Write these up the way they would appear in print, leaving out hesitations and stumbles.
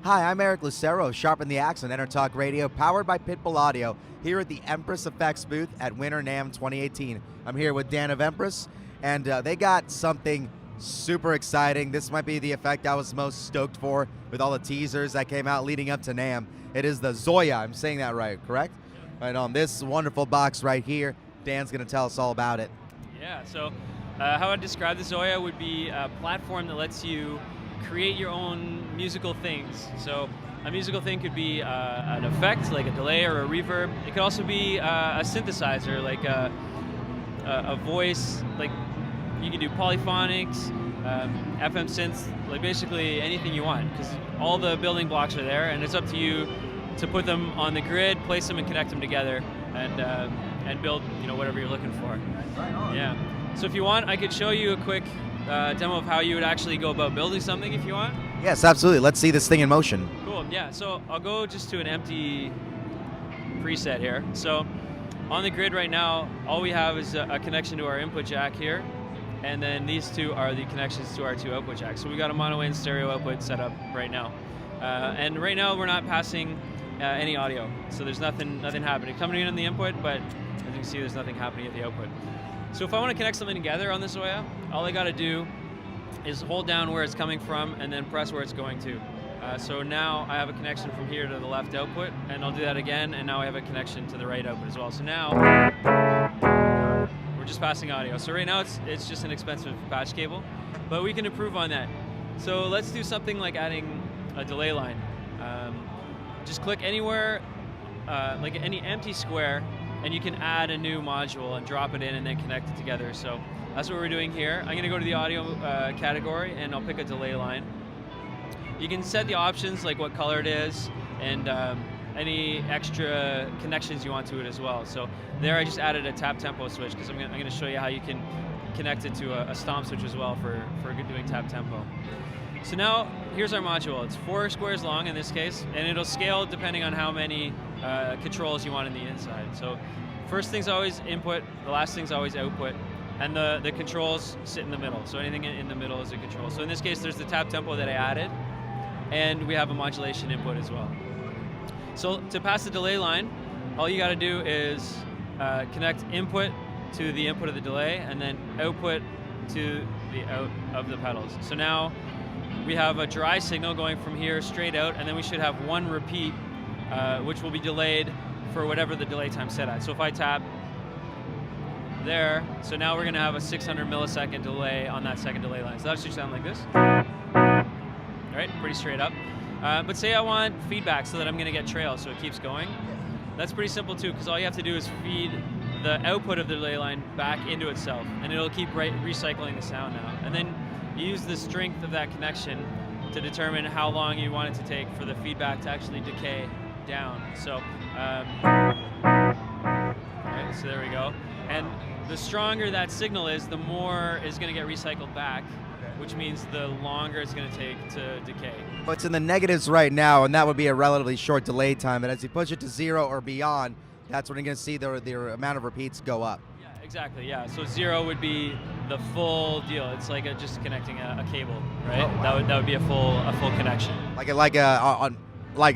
Hi, I'm Eric Lucero, Sharpen the Axe on EnterTalk Radio, powered by Pitbull Audio, here at the Empress Effects booth at Winter NAMM 2018. I'm here with Dan of Empress, and they got something super exciting. This might be the effect I was most stoked for with all the teasers that came out leading up to NAMM. It is the Zoia, I'm saying that right, correct? Right on this wonderful box right here. Dan's gonna tell us all about it. Yeah, so how I'd describe the Zoia would be a platform that lets you create your own musical things. So a musical thing could be an effect, like a delay or a reverb. It could also be a synthesizer, like a voice, like you can do polyphonics, FM synths, like basically anything you want, because all the building blocks are there, and it's up to you to put them on the grid, place them and connect them together, and build whatever you're looking for. Yeah. So if you want, I could show you a quick demo of how you would actually go about building something if you want. Yes, absolutely. Let's see this thing in motion. Cool. Yeah. So I'll go just to an empty preset here. So on the grid right now, all we have is a connection to our input jack here, and then these two are the connections to our two output jacks. So we got a mono in stereo output set up right now, and right now we're not passing any audio, so there's nothing happening coming in on the input, but as you can see, there's nothing happening at the output. So if I want to connect something together on this Zoia, all I got to do is hold down where it's coming from and then press where it's going to. So now I have a connection from here to the left output, and I'll do that again, and now I have a connection to the right output as well. So now we're just passing audio. So right now it's just an expensive patch cable, but we can improve on that. So let's do something like adding a delay line. Just click anywhere, like any empty square, and you can add a new module and drop it in and then connect it together. So that's what we're doing here. I'm gonna go to the audio category, and I'll pick a delay line. You can set the options, like what color it is, and any extra connections you want to it as well. So there I just added a tap tempo switch, because I'm gonna show you how you can connect it to a stomp switch as well for doing tap tempo. So now, here's our module. It's 4 squares long in this case, and it'll scale depending on how many controls you want in the inside. So first thing's always input, the last thing's always output, and the controls sit in the middle. So anything in the middle is a control. So in this case, there's the tap tempo that I added, and we have a modulation input as well. So to pass the delay line, all you gotta do is connect input to the input of the delay, and then output to the out of the pedals. So now, we have a dry signal going from here straight out, and then we should have one repeat, which will be delayed for whatever the delay time set at. So if I tap there, so now we're gonna have a 600 millisecond delay on that second delay line. So that should sound like this. All right, pretty straight up. But say I want feedback so that I'm gonna get trail, so it keeps going. That's pretty simple too, because all you have to do is feed the output of the delay line back into itself, and it'll keep recycling the sound now. And then use the strength of that connection to determine how long you want it to take for the feedback to actually decay down. So, right, so there we go. And the stronger that signal is, the more is going to get recycled back, which means the longer it's going to take to decay. Well, it's in the negatives right now, and that would be a relatively short delay time. And as you push it to 0 or beyond, that's when you're going to see the amount of repeats go up. Exactly, yeah. So 0 would be the full deal. It's like just connecting a cable, right? Oh. That would be a full connection. Like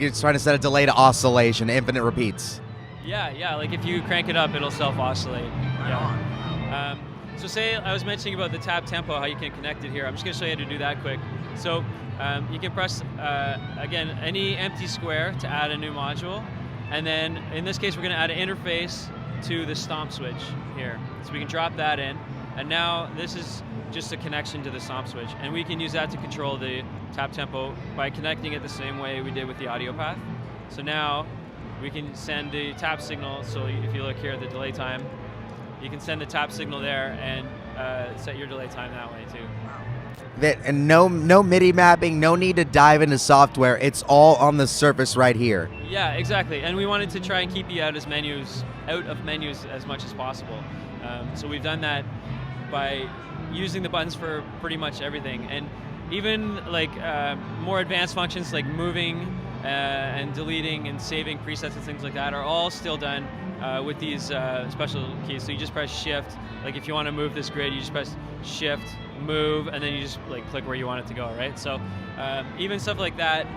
you're trying to set a delay to oscillation, infinite repeats. Yeah. Like if you crank it up, it'll self-oscillate. Yeah. So say I was mentioning about the tap tempo, how you can connect it here. I'm just gonna show you how to do that quick. So you can press again any empty square to add a new module, and then in this case we're gonna add an interface to the stomp switch here. So we can drop that in, and now this is just a connection to the stomp switch, and we can use that to control the tap tempo by connecting it the same way we did with the audio path. So now we can send the tap signal, so if you look here at the delay time, you can send the tap signal there and set your delay time that way too. And no MIDI mapping, no need to dive into software, it's all on the surface right here. Yeah, exactly, and we wanted to try and keep you out of menus as much as possible. So we've done that by using the buttons for pretty much everything, and even like more advanced functions like moving and deleting and saving presets and things like that are all still done with these special keys. So you just press shift, like if you want to move this grid, you just press shift, move, and then you just like click where you want it to go, right? So even stuff like that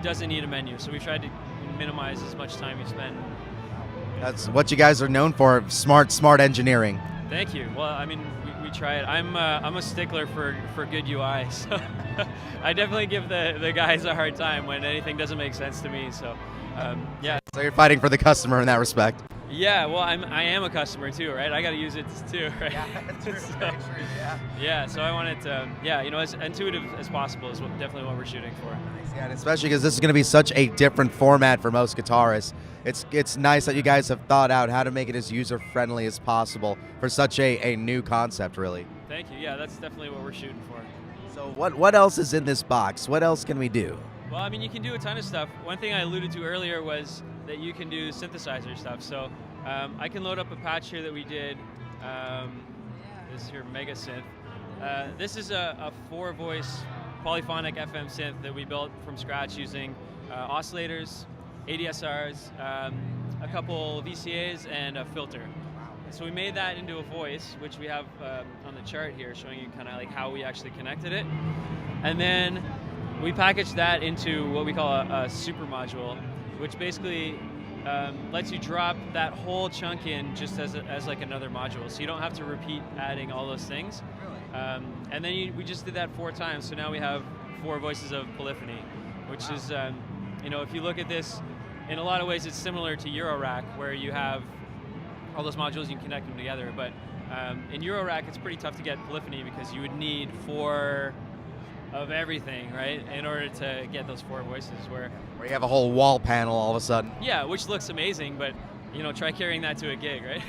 doesn't need a menu. So we've tried to minimize as much time you spend. That's what you guys are known for, smart engineering. Thank you. Well, I mean, we try it. I'm a stickler for good UI, so I definitely give the guys a hard time when anything doesn't make sense to me. So yeah. So you're fighting for the customer in that respect. Yeah, well, I am a customer too, right? I got to use it too, right? Yeah, that's true. So, Yeah. yeah, so I want it, yeah, you know, as intuitive as possible is definitely what we're shooting for. Yeah, and especially because this is going to be such a different format for most guitarists. It's nice that you guys have thought out how to make it as user-friendly as possible for such a new concept, really. Thank you. Yeah, that's definitely what we're shooting for. So what else is in this box? What else can we do? Well, I mean, you can do a ton of stuff. One thing I alluded to earlier was that you can do synthesizer stuff. So I can load up a patch here that we did. This is your Mega Synth. This is a 4-voice polyphonic FM synth that we built from scratch using oscillators, ADSRs, a couple VCAs, and a filter. So we made that into a voice, which we have on the chart here, showing you kind of like how we actually connected it. And then we packaged that into what we call a super module, which basically lets you drop that whole chunk in just as like another module. So you don't have to repeat adding all those things. And then we just did that 4 times. So now we have 4 voices of polyphony, which is, you know, if you look at this, in a lot of ways it's similar to Eurorack, where you have all those modules, you can connect them together. But in Eurorack, it's pretty tough to get polyphony because you would need 4 of everything, right, in order to get those 4 voices. Where you have a whole wall panel all of a sudden. Yeah, which looks amazing, but you know, try carrying that to a gig, right?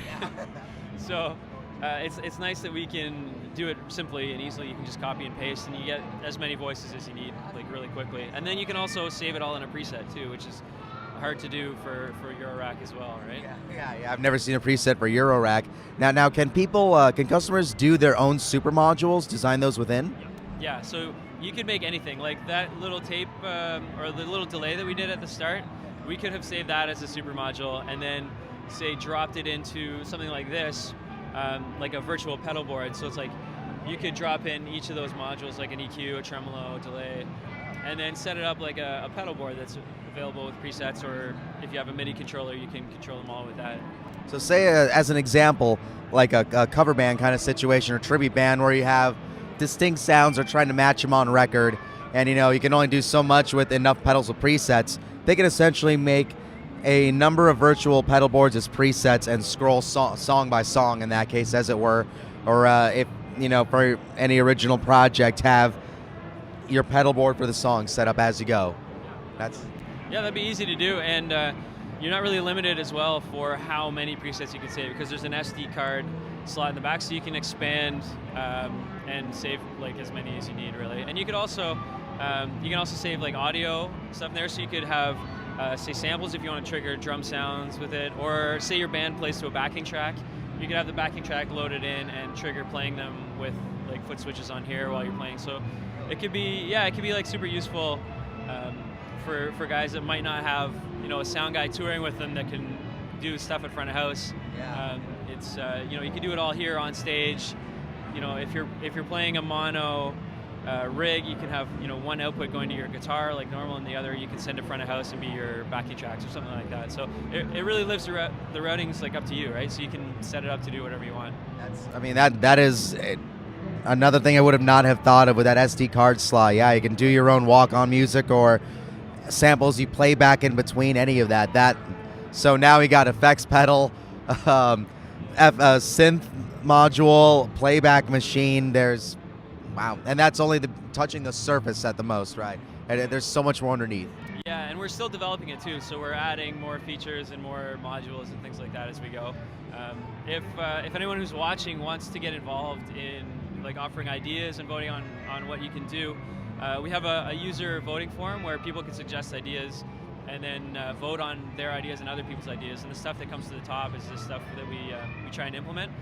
So it's nice that we can do it simply and easily. You can just copy and paste, and you get as many voices as you need, like really quickly. And then you can also save it all in a preset too, which is hard to do for Eurorack as well, right? Yeah. I've never seen a preset for Eurorack. Now, can customers do their own super modules, design those within? Yeah, so you could make anything. Like that little tape or the little delay that we did at the start, we could have saved that as a super module and then, say, dropped it into something like this, like a virtual pedal board. So it's like you could drop in each of those modules, like an EQ, a tremolo, delay, and then set it up like a pedal board that's available with presets, or if you have a MIDI controller, you can control them all with that. So say, as an example, like a cover band kind of situation or tribute band where you have distinct sounds or trying to match them on record, and you know you can only do so much with enough pedals with presets. They can essentially make a number of virtual pedal boards as presets and scroll song by song in that case, as it were, or if you know, for any original project, have your pedal board for the song set up as you go. Yeah, that'd be easy to do, and you're not really limited as well for how many presets you can save, because there's an SD card slot in the back, so you can expand and save like as many as you need, really. And you could also save like audio stuff in there, so you could have say samples if you want to trigger drum sounds with it, or say your band plays to a backing track, you could have the backing track loaded in and trigger playing them with like foot switches on here while you're playing. So it could be like super useful for guys that might not have, you know, a sound guy touring with them that can do stuff at front of house. Yeah. It's you know, you can do it all here on stage. You know, if you're playing a mono rig, you can have, you know, one output going to your guitar like normal, and the other you can send to front of house and be your backing tracks or something like that. So it really lives the routing's like up to you, right? So you can set it up to do whatever you want. That is another thing I would have not have thought of with that SD card slot. Yeah, you can do your own walk-on music or samples you play back in between, any of that. So now we got effects pedal, synth module, playback machine. Wow, and that's only touching the surface at the most, right? And there's so much more underneath. Yeah, and we're still developing it too, so we're adding more features and more modules and things like that as we go. If anyone who's watching wants to get involved in like offering ideas and voting on what you can do, we have a user voting forum where people can suggest ideas and then vote on their ideas and other people's ideas. And the stuff that comes to the top is the stuff that we try and implement.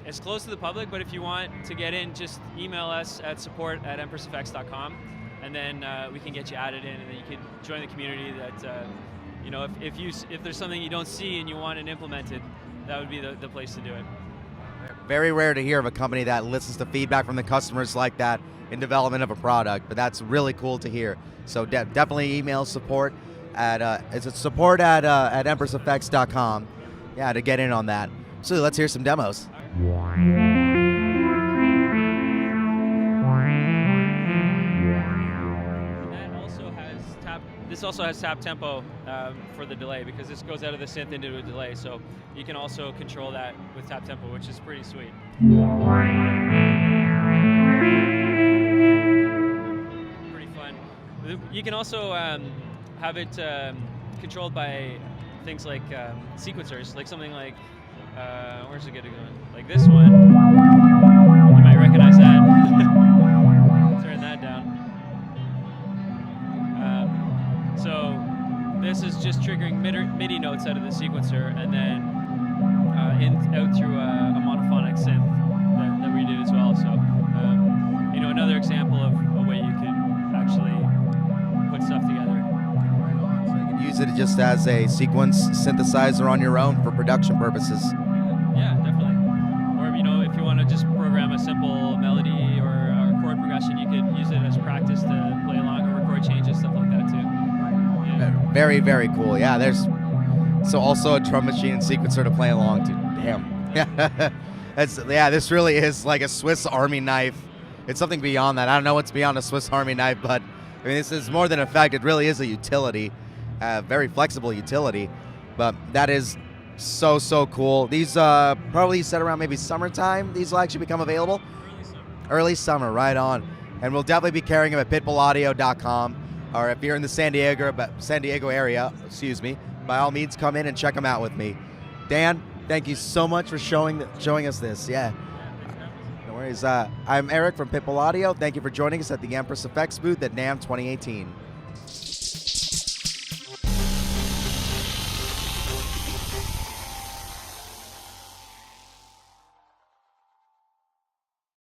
It's closed to the public, but if you want to get in, just email us at support@empresseffects.com, and then we can get you added in, and then you can join the community. That you know, if there's something you don't see and you want it implemented, that would be the place to do it. Very rare to hear of a company that listens to feedback from the customers like that in development of a product, but that's really cool to hear. So definitely email support at is it support at empresseffects.com. Yeah, to get in on that. So let's hear some demos. This also has tap tempo for the delay, because this goes out of the synth into a delay, so you can also control that with tap tempo, which is pretty sweet. Pretty fun. You can also have it controlled by things like sequencers, like something like, where's it going? Like this one. You might recognize that. Turn that down. So this is just triggering MIDI notes out of the sequencer, and then out through a monophonic synth that we did as well. So another example of a way you could actually put stuff together. So you can use it just as a sequence synthesizer on your own for production purposes. Yeah, definitely. Or if you want to just program a simple melody or a chord progression, you could use it as practice to play along or record changes, stuff like that too. Very, very cool. Yeah, there's also a drum machine and sequencer to play along to. Damn. Yeah, this really is like a Swiss Army knife. It's something beyond that. I don't know what's beyond a Swiss Army knife, but I mean, this is more than an effect. It really is a utility, very flexible utility. But that is so cool. These probably set around maybe summertime. These will actually become available. Early summer, right on. And we'll definitely be carrying them at pitbullaudio.com. Or if you're in the San Diego area, by all means come in and check them out with me. Dan, thank you so much for showing us this. Yeah. No worries. I'm Eric from Pitbull Audio. Thank you for joining us at the Empress Effects booth at NAMM 2018.